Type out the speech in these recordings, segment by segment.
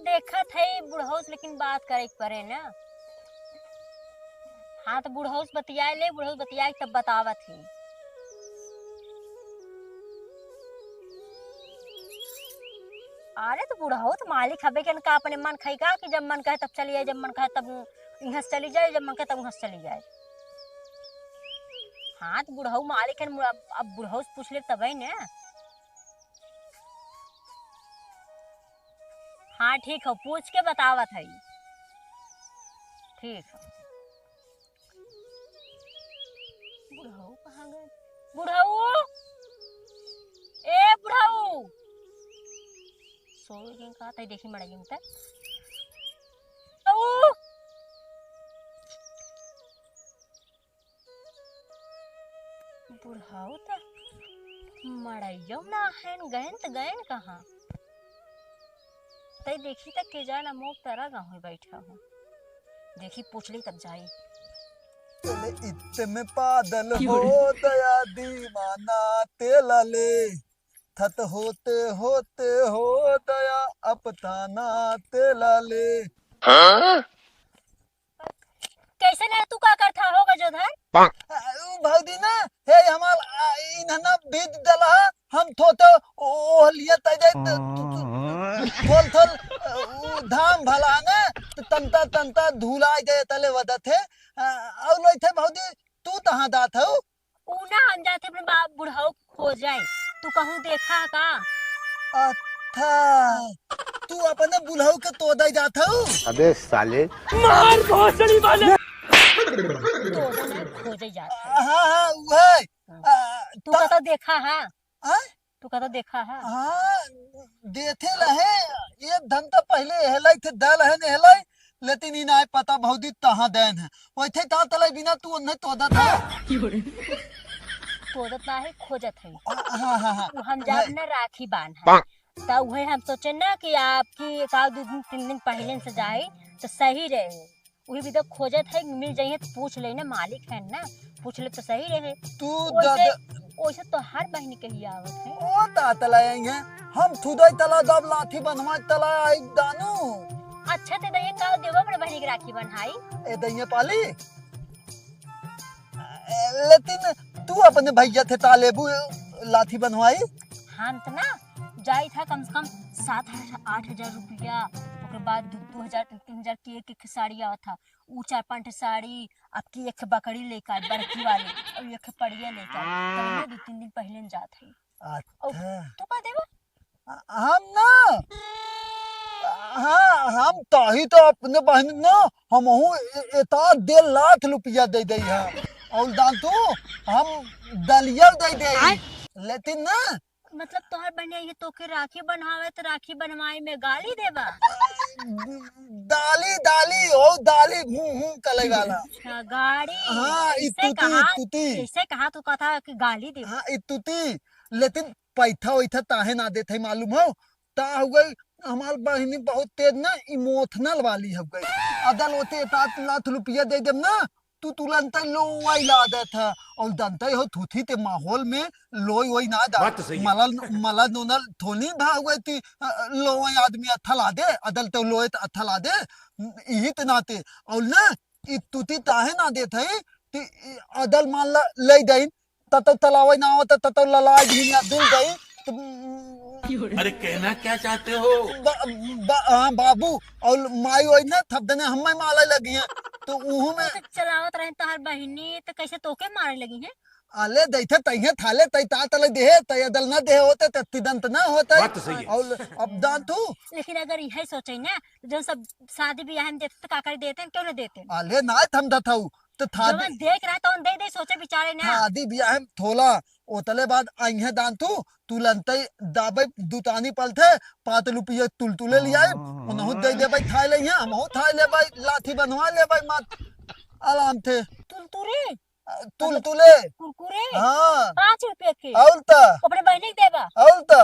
देखा थे बुढ़ौस लेकिन बात करे के परे ना। हाँ तो बुढ़ौस बतियाए ले, बुढ़ौस बतियाए तब बतावत ही। अरे तो बुढ़ऊ तो मालिक हबे के का अपने मन खाएगा कि जब मन कहे तब चली जाए, जब मन कहे तब यहाँ से चली जाए, जब मन कहे तब वहां से चली जाए। हाँ तो बुढ़ऊ मालिक है, अब बुढ़ऊ से पूछ ले तब ही ना। हाँ ठीक है, पूछ के बतावत है। ठीक है। बुढ़ऊ कहाँ गए? बुढ़ऊ, ए बुढ़ऊ सोई के कहा था, देखी मड़ाई उनते। बुढ़ऊ तो मड़ाइयों ना है, गहन तो गहन कहाँ तई देखी तक के जाए ना, मोक तरह गाँव में बैठा हूँ। देखी पूछ ली तब जाई। इतने पादल हो दया दीवाना तेला ले, थत होते होते हो दया अपताना तेला ले। हाँ? कैसे ना तू का करता होगा जोधर? भौदी ना हे हमार इन्हना बीज दला हम थोतो ओ लिया तजे थोल थोल धाम भला ना तंता तंता धूला गए तले वदत है औ लोई थे भौदी तू तहां दात हो ऊना हम जाते अपने बाप बुढ़ऊ खो जाए, तू कहूँ देखा का? अच्छा तू अपने बुढ़ऊ के तोदा जात हो। अबे साले मार भोसड़ी वाले तो ना खोजे जाता। हाँ हाँ वही तू का तो देखा है? हाँ तू का तो देखा है? हाँ देखे लहे ये धन तो पहले हेलाई थे दल है ने हेलाई, लेकिन इन आए पता भौदी तहां देन है वैसे ता तले बिना तू उन्हें तोदा था। तोदत ना है, खोजत है। हाँ हाँ हाँ हम जब न राखी बांध है तब वही हम सोचे ना कि आपकी एक आध दो दिन 3 दिन पहले से जाए तो सही रहे। वही भी तो खोजत है, मिल जाइए तो पूछ ले ना, मालिक है ना, पूछ ले तो सही रहे। तू वैसे तो हर बहन के ही आवत है। ओ ता तला आएंगे हम थुदई तला दब लाठी बनवा तला आई दानू। अच्छा ते दइए का देवो बड़े बहन की राखी बन्हाई ए दइए पाली लेकिन तू अपने भैया थे तालेबू लाठी बनवाई। हम तो ना जाई था कम से कम 7-8 हजार रुपया, उसके बाद 2-3 हजार की एक साड़ी आवा था, ऊ 4-5 साड़ी आपकी एक बकरी लेकर बड़की वाली और एक पड़िया लेकर तो 2-3 दिन पहले जात है। अच्छा तू का देवा? हम ना हाँ हम ताही तो अपने बहन ना हम इतना 1.5 लाख रुपया दे दे है और दान तू हम दलिया दे दे लेकिन ना मतलब तोहर बहन ये तो के राखी बनवावे तो राखी बनवाए में गाली देवा? दाली दाली ओ दाली कले वाला। अच्छा गाड़ी। हाँ इतुती ऐसे कहा तू कहा कि गाली देवा? हाँ इतुती लेकिन पैथा वैथा ताहे ना देते मालूम हो ता हो गई हमार बहनी बहुत तेज ना इमोशनल वाली हो गई। अदल होते 7 लाख रुपया दे देम ना तू तुरंत लोई ला देता और दंता हो थूथी ते माहौल में लोई वही ना दा मलल मलल नोनल थोनी भाग गई थी लोई आदमी अच्छा ला दे अदल तो लोए अच्छा ला दे यही तो नाते और ना इतुती ताहे ना देते कि अदल मान ला ले दई ततो तलावे ना होता ततो ललाय भी ना दिल दई। अरे कहना क्या चाहते हो? हाँ बाबू और माई वही ना थप देने हमें माला लगी है तो उहु में चलावत रहे तोहर बहनी तो कैसे तोके मारे लगी है? आले दैथे तइहे थाले तई ता तले देहे तय दल ना देहे होते त तिदंत ना होता बात तो सही है। और अब दान तू लेकिन अगर यही सोचे ना जो सब शादी ब्याह में देते तो काकर देते हैं, क्यों नहीं देते? आले ना थम दथाऊ तो था जो देख रहा तो दे दे सोचे बेचारे ना। शादी ब्याह में थोला ओतले बाद आइहे दान तू तुलंतई दाबे दुतानी पलथे 5 रुपया तुलतुले लियाए उनहु दे दे भाई थाई ले हम हो थाई ले भाई लाठी बनवा ले भाई मत आराम थे तुलतुरे तुलतुले कुरकुरे हाँ 5 रुपए के औलता अपने बहनी के देवा? औलता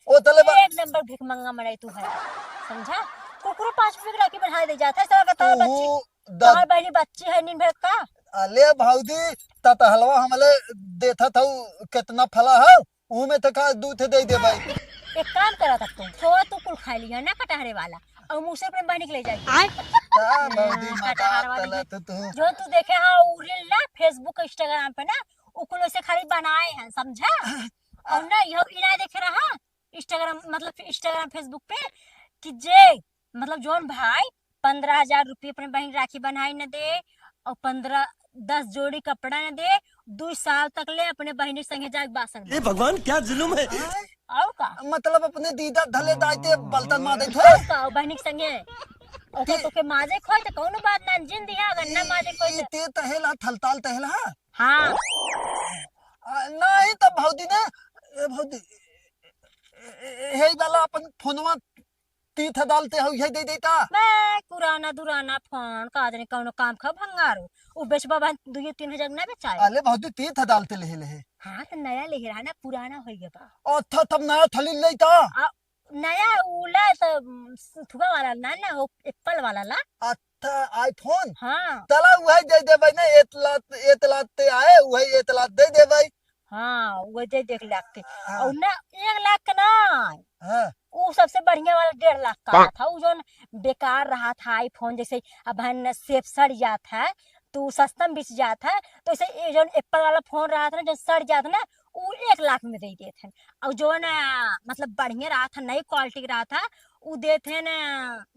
ओतले बाद एक नंबर भिख मंगा मराई तू है, समझा? कुरकुरे 5 रुपए की राखी बढ़ा दे जाता है सारा का बच्ची तोहर बहनी बच्ची है नींद भर का। अले भाऊजी तत हलवा हमले देता था कितना फला है ऊ में तो का दूध दे दे भाई। एक काम करा था तुम थोड़ा तू कुल खा लिया ना कटहरे वाला और मुझसे अपने बहनी के ले जाएगी भौजी कटहर मजाक वाली चलत तू जो तू देखे हाँ उ रील ना फेसबुक इंस्टाग्राम पे ना उकुलो से खाली बनाए हैं समझा। और ना यह इना देखे रहा इंस्टाग्राम मतलब इंस्टाग्राम फेसबुक पे कि जे मतलब जोन भाई 15,000 रुपये अपने बहन राखी बनाई न दे और 10 जोड़ी कपड़ा न दे 2 साल तक ले अपने बहनी संगे जाके बासन ये भगवान क्या जुल्म है। और का मतलब अपने दीदा धले दाइते बलतन मार देत और का बहनी के संगे ओके तो के माजे खोई तो कोनो बात ना जिन दिया अगर ना माजे खोई ई ते तहेला थलताल तहेला हाँ नहीं तो भौजी ने भौजी हे वाला अपन फोनवा तीथ डालते हो ये दे देता मैं पुराना दुराना फोन का आदमी कोनो काम खा भंगारो उ बेचबा 2-3 हजार ना बेचाए अले भौजी तीथ डालते ले हाँ तो नया ले रहा ना पुराना हो गया बा अच्छा तब नया थली लेता नया उला तो थुआ वाला ना ना वो एप्पल वाला ला अच्छा आईफोन हाँ तला वही दे दे भाई ना एतलात ते आए वही एतलात दे दे भाई हाँ वो दे 1 लाख के और ना 1 लाख का ना हां वो सबसे बढ़िया वाला 1.5 लाख का था वो जो बेकार रहा था आईफोन जैसे अब सेफ सड़ जाता है तो सस्ता में बिक जाता है तो ऐसे जो एप्पल वाला फोन रहा था ना जो सड़ जाता ना वो 1 लाख में दे देते हैं और जो ना मतलब बढ़िया रहा था नई क्वालिटी रहा था वो देते हैं ना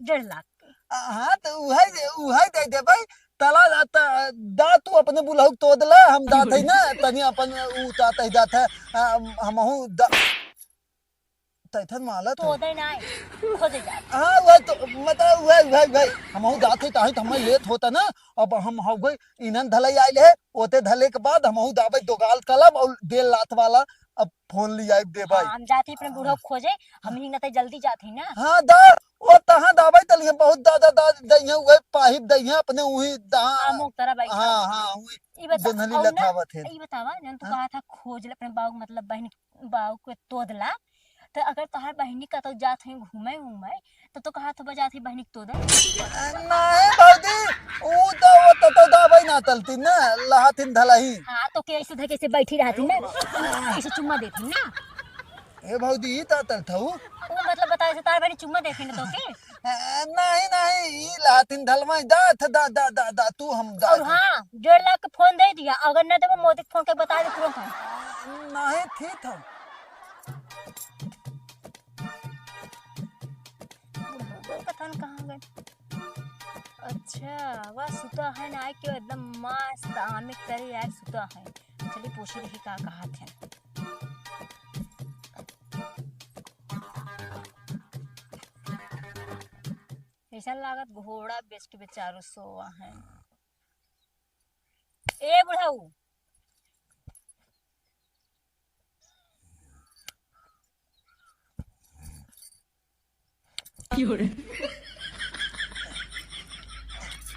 1.5 लाख हाँ तो वही दे दे भाई तला जाता दा तू अपने बुलाऊ तो दला हम दात है ना तनी अपन उ तात है जात है हम हूं तैथन माला तो दे ना खो दे जा हाँ वह तो मतलब वही हम हूं दात है ताही तो हमें लेट होता ना अब हम हो गई इनन धलाई आइल है ओते धले के बाद हम हूं दाबे दोगाल कलब और 1.5 लाख वाला अब फोन लिया दे भाई हम जाते अपने बूढ़ा खोजे हम ही ना तो जल्दी जाते ना हाँ दा ओ तहां दाबे तलिए बहुत दादा दइया वही पाहिब दइया अपने उही दा आमोक तरह भाई हाँ ई बता दुनहली और ना लथावत है ई बतावा जन तू कहा था खोज ले अपने बाबू मतलब बहन बाबू को तोदला तो अगर तोहार बहनी का तो जात है घूमे तो कहा तो बजात है बहनी तोद नहीं भौजी वो तो दाबे ना तलती ना लहातिन धलही हाँ तो के ऐसे धके से बैठी रहती ना ऐसे चुम्मा देती ना ए भौजी ई ता तलथऊ वो मतलब बता से तार बहनी चुम्मा देती ना तो के नहीं ई लहातिन धलमा दा तू हम दा और हाँ 1.5 लाख का फोन दे दिया अगर न देबो मोदी फोन के बता दे तुरंत हम नहीं थी था कथन कहाँ गए अच्छा वह सुता है ना क्यों एकदम मस्त आमिक करे यार सुता है चलिए पूछी रही का कहा थे ऐसा लागत घोड़ा बेच के बेचारो सोवा है ए बुढ़ाऊ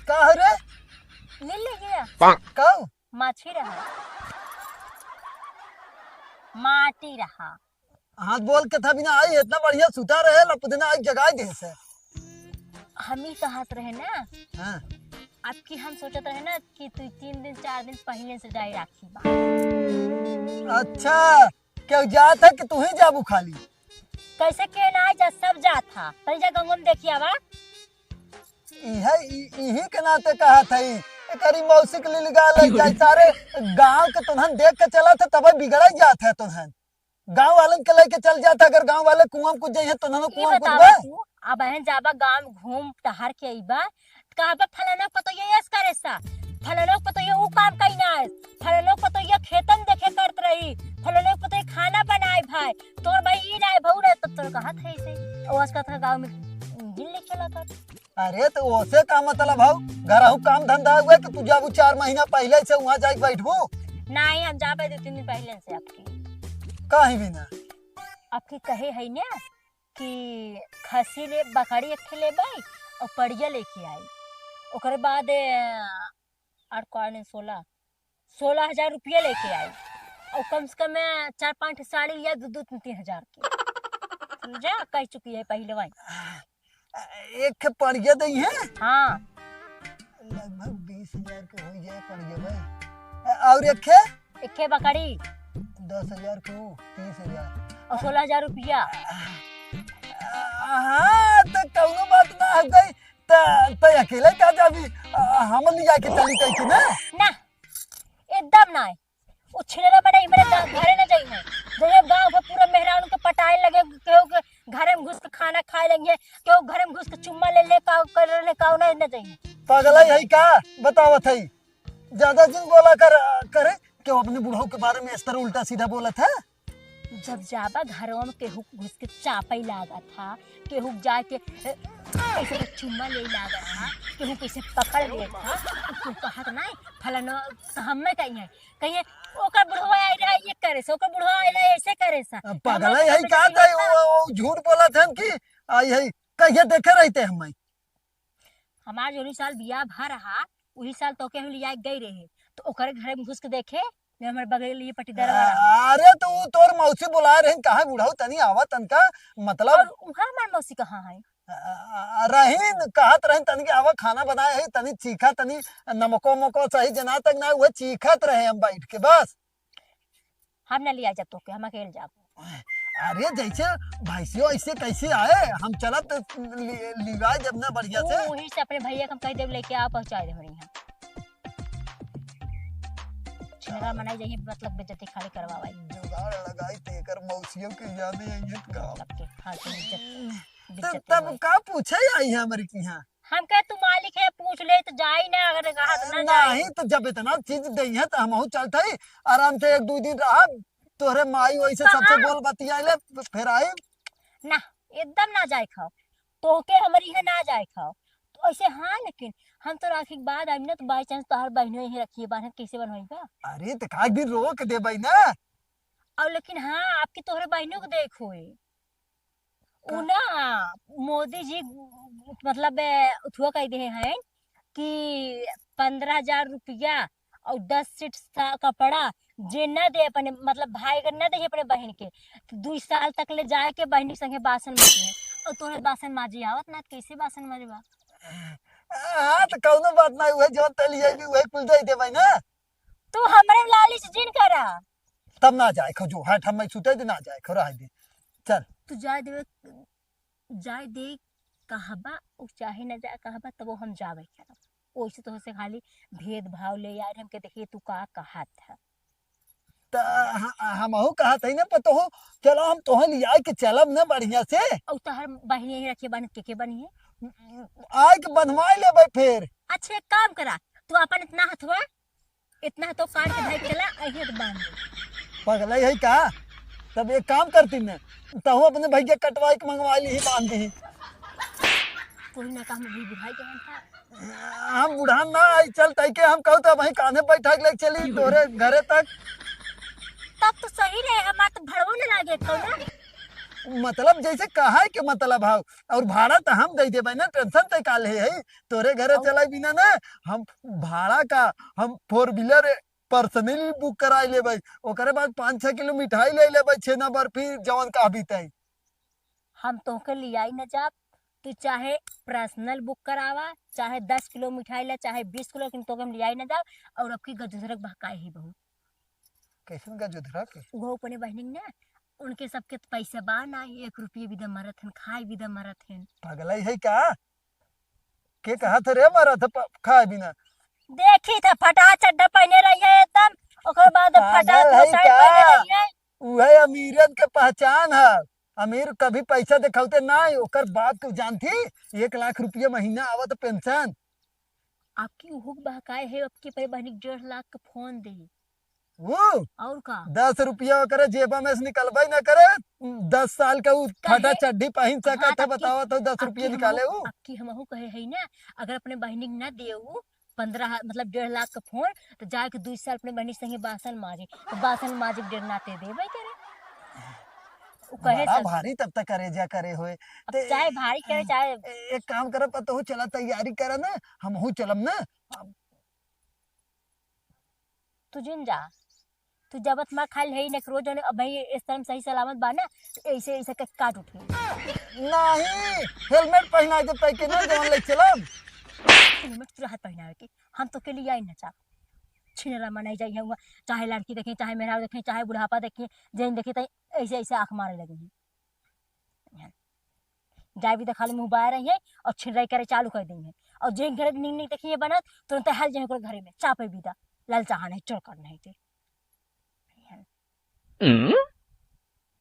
का रे ले गया का माछी रहा माटी रहा हाथ बोल के था बिना आई इतना बढ़िया सुता रहे लपदना आज जगाई दे से हम ही कहत रहे ना हां आपकी हम सोचत रहे ना कि तू 3 दिन 4 दिन पहले से जाई राखी बा अच्छा क्यों जात है कि तू ही जाबू खाली कैसे के ना जा सब जात था तई जा गंगम देखिया बा यही के नाते कहा था करी मौसी के लिए लगा ले जाए सारे गांव के तुहन देख के चला था तब बिगड़ जात है तुहन गांव वालन के लेके चल जाता अगर गांव वाले कुआं कुछ जाइए तो ननो ई कुआं बतावा कुछ तू अब बहन जाबा गांव घूम टहर के आईबा कहा बा फलाना को तो ये यस करे सा फलाना को तो ये ऊ काम कई ना फलाना को तो ये खेतन देखे करत रही फलाना को तो ये खाना बनाए भाई तोर भाई ई ना भऊ रे तब तो कहा था ऐसे ओस का था गांव में दिल लिख चला था अरे तो ओसे का मतलब भाव घरहु काम धंधा हुए कि तू जाबू 4 महीना पहले से वहां जाके बैठबू नहीं हम जाबे 2-3 दिन पहले से आपकी कहीं भी ना आपकी कहे है ना कि खसी ले बकरी एक ले भाई और पड़िया लेके आई ओकरे बाद और कौन 16,000 रुपया लेके आई और कम से कम 4-5 साड़ी या 2-3 हजार की समझा कह चुकी है पहले भाई एक पड़िया दई है हाँ लगभग 20,000 के हो जाए पड़िया भाई और एक बकरी 10,000 को 30,000 और 16,000 रुपया हाँ तो कौनो बात ना अकेले क्या जाबी हम लिया के चली कह के ना ना एकदम ना वो छिनेरा बनाई मेरे घरे न जाई है जब गांव में पूरा मेहरान के पटाए लगे केहू के घरे में घुस के खाना खाए लगे केहू घरे में घुस के चुम्मा ले ले का कर ले का न जाई पागल है का बतावत है ज्यादा दिन बोला करे क्यों अपने बुढ़ाऊ के बारे में इस तरह उल्टा सीधा बोला था जब जाबा घरों में केहू घुस के चापई लागा था केहू जाके ऐसे चुम्मा ले लागा था केहू कैसे पकड़ लिया था तू कहत नहीं फलाना हमें कहिए ओकर बुढ़वा आई रहा ये करे से ओकर बुढ़वा आई रहा ऐसे करे सा पागल है का जाए वो झूठ बोला था कि आई है कहिए देखे रहते हम हमार जो साल बियाह भा रहा वही साल तो के लिया गई रहे तो ओकर घरे में घुस के देखे हमारे बगल लिए पटीदार अरे तो वो तोर मौसी बुला रहे कहा बुढ़ाऊ तनी आवा तनका मतलब वहाँ हमार मौसी कहाँ है रहीन कहत रहे तनी के आवा खाना बनाए है तनी चीखा तनी नमको मको सही जना तक ना वो चीखत रहे हम बैठ के बस हम न लिया जब तो के हम अकेले जाब अरे जैसे भैंसियों ऐसे कैसे आए हम चलत लिवा जब ना बढ़िया से वही से अपने भैया को हम कह देव लेके आ पहुंचा दे हमारे यहाँ छिनरा मनाई जाइए मतलब बेइज्जती खाली करवावाई जुगाड़ लगाई तेकर मौसियों के यादें आई का सबके हाथ में तब तब का पूछे आई है हमारी की यहाँ हम कहे तू मालिक है पूछ ले तो जाई ना अगर कहा तो ना नहीं तो जब इतना चीज दई है तो हम चलते ही आराम से एक दो दिन रहा तोरे माई वैसे सबसे बोल बतियाले फिर आई ना एकदम ना जाए खाओ तो के हमारी यहाँ ना जाए खाओ तो ऐसे हाँ लेकिन हम तो राखी के बाद आई ना तो बाई चांस तोहर बहनों ही रखी है बाहर कैसे बनवाईगा अरे तो का दिन रोक दे भाई ना और लेकिन हाँ आपकी तोहरे बहनों को देखो वो ना मोदी जी मतलब उठुआ कह दे हैं कि 15,000 रुपया और 10 सीट कपड़ा जे न दे अपने मतलब भाई अगर न दे अपने बहन के तो 2 साल तक ले जाए के बहन संगे बासन माजे है और तोहरे बासन माजी आवत ना कैसे बासन माजबा हाँ तो कौनो बात नहीं हुए जो तलिए भी वही कुल दे भाई ना तू हमरे लालिच जिन करा तब ना जाए खो जो हट हम सुते दे ना जाए खो रह दे चल तू जाए दे कहबा चाहे न जाए कहबा तब हम जावे क्या ओइसे तो से खाली भेदभाव ले यार हमके देखिए तू का कहा था तो हमहू कहा था ना पतो हो चलो हम तोह लिया के चलब ना बढ़िया से और तोहर बहनी यही रखे बन के बनी है आए के बनवाई ले भाई फिर अच्छा एक काम करा तू अपन इतना तो काट के भाई चला अही तो बांध दे पगला है का तब एक काम करती ना तहु अपने भैया कटवाई के मंगवा ली ही बांध दी कोई ना काम भी बुढ़ाई के मन था हम बुढ़ान ना आई चल तई के हम कहू तो वहीं कान्हे बैठा के ले चली तोरे घरे तक तब तो सही रहे हमार तो भड़वो न लागे कौन मतलब जैसे कहा है कि मतलब हाउ और भाड़ा तो हम दे देबे ना टेंशन ते काल है तोरे घरे चलाई बिना ना हम भाड़ा का हम 4 व्हीलर पर्सनली बुक कराई लेबै ओकरे बाद 5-6 किलो मिठाई ले लेबै छेना बर्फी जवन का बीते हम तोके लियाई न जाब तू चाहे पर्सनल बुक करावा चाहे 10 किलो मिठाई ले चाहे 20 किलो लेकिन तोके हम लियाई न जाब और अब की गजरक बहकाई ही बहुत कैसन का जुधरा के वो अपने बहनी ना उनके सबके तो पैसे बा ना 1 रुपये भी दम मरत हन खाए भी दम मरत हन पागल है का के कहा था रे मारा था खाए बिना देखी था फटा चड्डा पहने रही है एकदम ओकर बाद फटा शर्ट पहने रही है वह अमीरन के पहचान है अमीर कभी पैसा दिखाते ना ओकर बात को जानती 1 लाख रुपया महीना आवत पेंशन आपकी उहुक बहकाए है आपकी पर बहनी 1.5 लाख का फोन दे वो और का 10 रुपया करे जेबा में से निकलवाई ना करे 10 साल का फटा चड्डी पहन सका था बताओ तो 10 रुपया निकाले वो आपकी हमहू कहे है ना अगर अपने बहनी न दे 15 मतलब 1.5 लाख का फोन तो जाके 2 साल अपने बहनी संगे बासन मारे तो बासन माजे डेढ़ नाते दे भाई करे वो कहे बड़ा भारी तब तक करे जा करे होए चाहे भारी करे चाहे एक काम करे पता हो चला तैयारी करे ना हमहू चलम ना तू जिन जा तू जबत मार खाल है न रोज ने भाई इस टाइम सही सलामत बा ना तो ऐसे ऐसे काट उठी नहीं हेलमेट पहना दे तै के ना जवन ले चलम हेलमेट तू हाथ पहनावे के हम तो के लिए आई ना चा छिनरा मनाई जाई हुआ चाहे लड़की देखें चाहे मेहराब देखें चाहे बुढ़ापा देखें जैन देखे तो ऐसे ऐसे आंख मारे लगे हैं जाए भी तो खाली मुंह बाहर रही है और छिनराई करे चालू कर देंगे और जे घर निक निक देखिए बनत तुरंत हाल जे ओकर घरे में चापे बिदा लाल चाहा नहीं चोर कर नहीं थे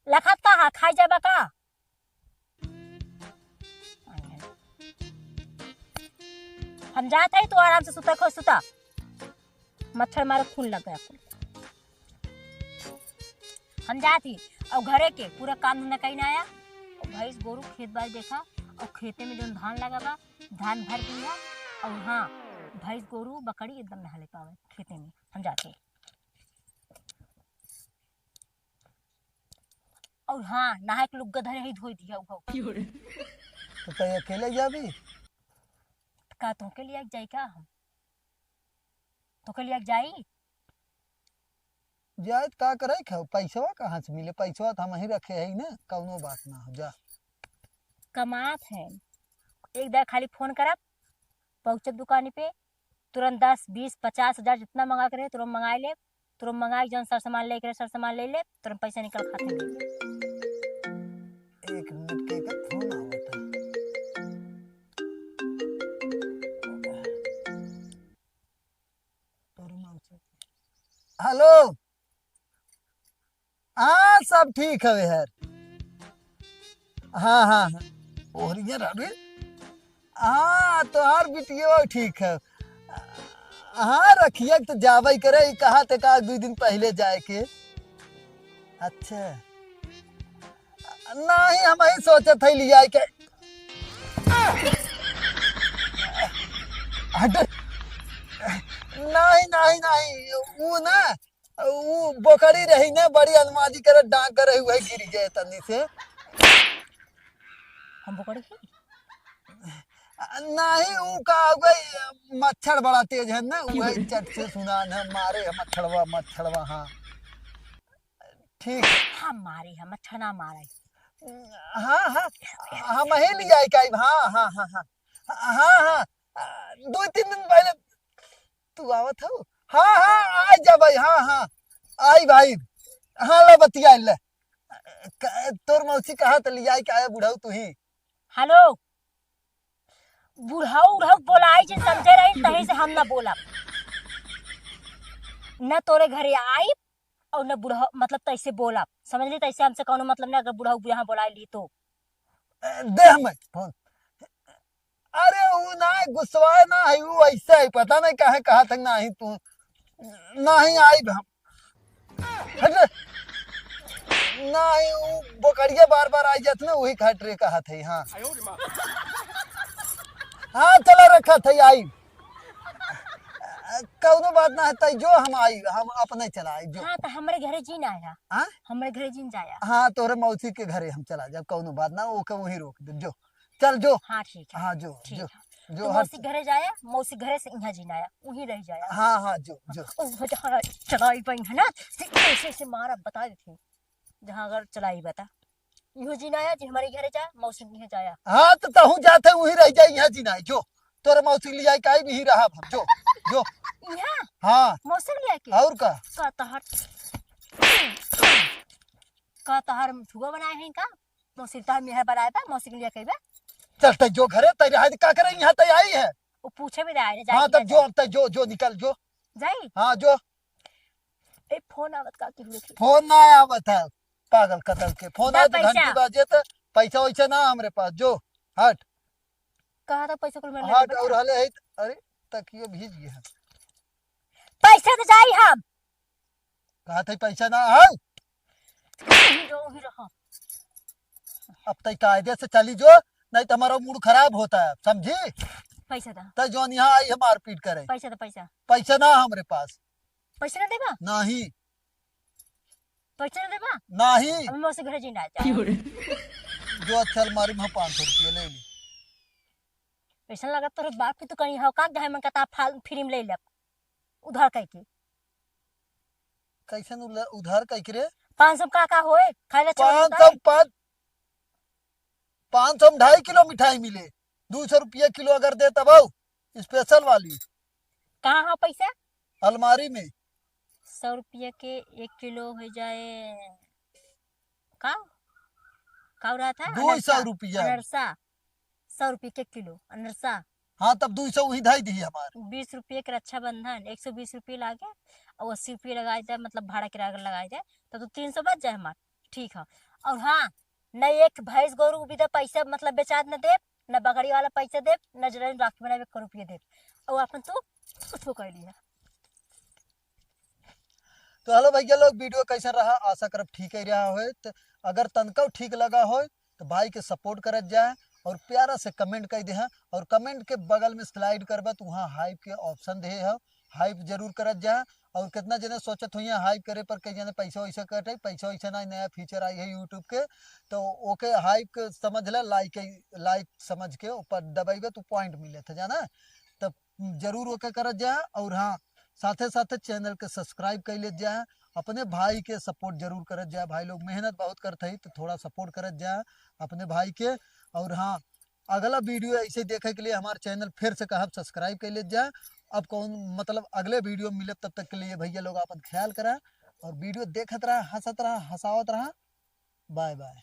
लखत का खाई जाबा का हम जाते हैं तो आराम से सुता खो सुता मच्छर मारे खून लग गया हम जाती और घरे के पूरा काम धंधा कहीं ना आया और भैंस गोरू खेत बाड़ी देखा और खेते में जो धान लगा बा धान भर दिया और हाँ भैंस गोरू बकरी एकदम नहा ले पावे खेते में हम जाते और हाँ नहा के लोग गधरे ही धोई दिया तो तय अकेले जाबी का तो के लिए जाई का हम तो के लिए जाई जाए का करे खाओ पैसा कहाँ से मिले पैसा तो हम ही रखे है ना कौनो बात ना हो जा कमात है एक बार खाली फोन करब पहुंचब दुकानी पे तुरंत 10 20 50 हजार जितना मंगा करे तुरंत मंगा ले तुरंत मंगाई जौन सर सामान ले करे सर सामान ले ले तुरंत पैसा निकल खाते में 1 मिनट के का फोन आवता हेलो हाँ सब ठीक है यार हाँ हाँ हाँ ओहरिया रे हाँ तो हर बिटिया ठीक है हाँ रखिए तो जावे करे कहा थे का 2 दिन पहले जाए के अच्छा नहीं हम ही सोचे थे लिया के नहीं नहीं नहीं वो ना वो बोकड़ी रही ना बड़ी अलमारी करे डांग करे हुए गिर गए तनी से हम बोकड़ी नहीं वो का गई मच्छर बड़ा तेज है ना वही चट से सुना न मारे मच्छरवा हाँ ठीक हाँ मारे हम मच्छर ना मारे हाँ हाँ हम ही ले जाए का हाँ हाँ हाँ हाँ हाँ हाँ 2-3 दिन पहले तू आवत हो हाँ हाँ आ जा भाई हाँ हाँ आई भाई हाँ ला बतिया ले तोर मौसी कहा तो लिया के आया बुढ़ाऊ तू ही हेलो बुढ़ाऊ उढ़ाऊ बोलाई जे समझे रही तही से हम ना बोला न तोरे घरे आई और न बुढ़ा मतलब तैसे बोला समझ ली तैसे हमसे कौनो मतलब नहीं अगर बुढ़ाऊ यहाँ बोला ली तो दे हमें फोन अरे वो ना गुस्सा ना है वो ऐसा ही पता नहीं कहे कहा तक ना ही तू नहीं आई हम नहीं वो बोकड़िया बार बार आई जात ना वही खट रे कहा थे हाँ हाँ चला रखा थे आई कौनो बात ना है तई जो हम आई हम अपने चला आई जो हाँ तो हमारे घरे जीन आया हाँ हमारे घरे जीन जाया हाँ तोरे मौसी के घरे हम चला जब कौनो बात ना वो के वही रोक दे जो चल जो हाँ ठीक है हाँ जो ठीक जो है जो तो हर मौसी घरे जाया मौसी घरे से यहाँ जीन आया वहीं रह जाया हाँ हाँ जो जो जहाँ चलाई पाई है ना ऐसे ऐसे मारा बता देती जहाँ अगर चलाई बता यूं जीन आया जी हमारे घरे जाया मौसी के यहाँ जाया हाँ तो तहु जाते वही रह जाए यहाँ जीना जो तोरे मौसी ले जाए काई भी रहा हम जो जो यहाँ हाँ मौसी के लिए के और का तहर ठुआ बनाए हैं का मौसी तहर मेहर बनाया था मौसी के लिए कही चलते जो घरे तय रहा का करे यहाँ तय आई है वो पूछे भी आए हाँ तब जो अब तय जो जो निकल जो जाई हाँ जो ए फोन आवत का की हुए फोन ना आवत है पागल कतल के फोन ना आए तो पैसा। घंटी बाजे तो पैसा वैसा ना हमरे पास जो हट कहा था पैसा को मैंने हट और हले है अरे तकियो भीज गया पैसा तो जाई हम कहा था पैसा ना है जो ही रहा अब तय कायदे से चली जो नहीं तो हमारा मूड खराब होता है समझी पैसा था तय जो यहाँ आई है मारपीट करे पैसा पैसा पैसा ना हमरे पास पैसा ना देबा नहीं पैसा ना देबा नहीं अब मौसी घरे जीना जा जो चल मारी में 500 रुपया ले ली पैसा लगा तोरे बाप की तो कहीं हो का गए मन का फाल फिल्म ले ले उधार कह के कैसे उधार कह के रे 500 का होए खाले 500 में 2.5 किलो मिठाई मिले 200 रुपया किलो अगर दे तब स्पेशल वाली कहाँ है पैसा अलमारी में 100 रुपये के 1 किलो हो जाए का रहा था 200 रुपया अनरसा 100 रुपये के किलो अनरसा हाँ तब 200 वही धाई दी हमार। 20 रुपये के रक्षाबंधन, 120 रुपये लागे और 80 रुपये लगाए जाए, मतलब भाड़ा किराया लगाए जाए तो 300 बच जाए हमार। ठीक है। और हाँ, न एक भैंस गोरू भी तो पैसा मतलब बेचा न दे, न बकरी वाला पैसा दे, न जरा राखी बनावे 1 रुपये दे, और अपन तो उसको कर लिया। तो हेलो भैया लोग, वीडियो कैसा रहा, आशा करब ठीक ही रहा हो। तो अगर तनका ठीक लगा हो तो भाई के सपोर्ट करत जाए और प्यारा से कमेंट कर दे। और कमेंट के बगल में स्लाइड करबा तो वहाँ हाइप के ऑप्शन दे है, हाइप जरूर करत जाए। और कितना जने सोचत हुई हाइप करे पर कई जने पैसा वैसा कटे, पैसा वैसा ना, नया फीचर आई है यूट्यूब के, तो ओके हाइप के समझ ला, लाइक समझ के ऊपर दबाइबे तो पॉइंट मिले थे जाना, तब जरूर ओके करत जाए। और हाँ, साथे साथे चैनल के सब्सक्राइब कर ले जाए, अपने भाई के सपोर्ट जरूर करत जाए। भाई लोग मेहनत बहुत करते हैं तो थोड़ा सपोर्ट करत जाए अपने भाई के। और हाँ, अगला वीडियो ऐसे देखे के लिए हमारे चैनल फिर से कहब सब्सक्राइब कर ले जाए। अब कौन मतलब अगले वीडियो मिले, तब तक के लिए भैया लोग अपन ख्याल करा और वीडियो देखत रहा, हंसत रहा, हंसावत रहा। Bye bye.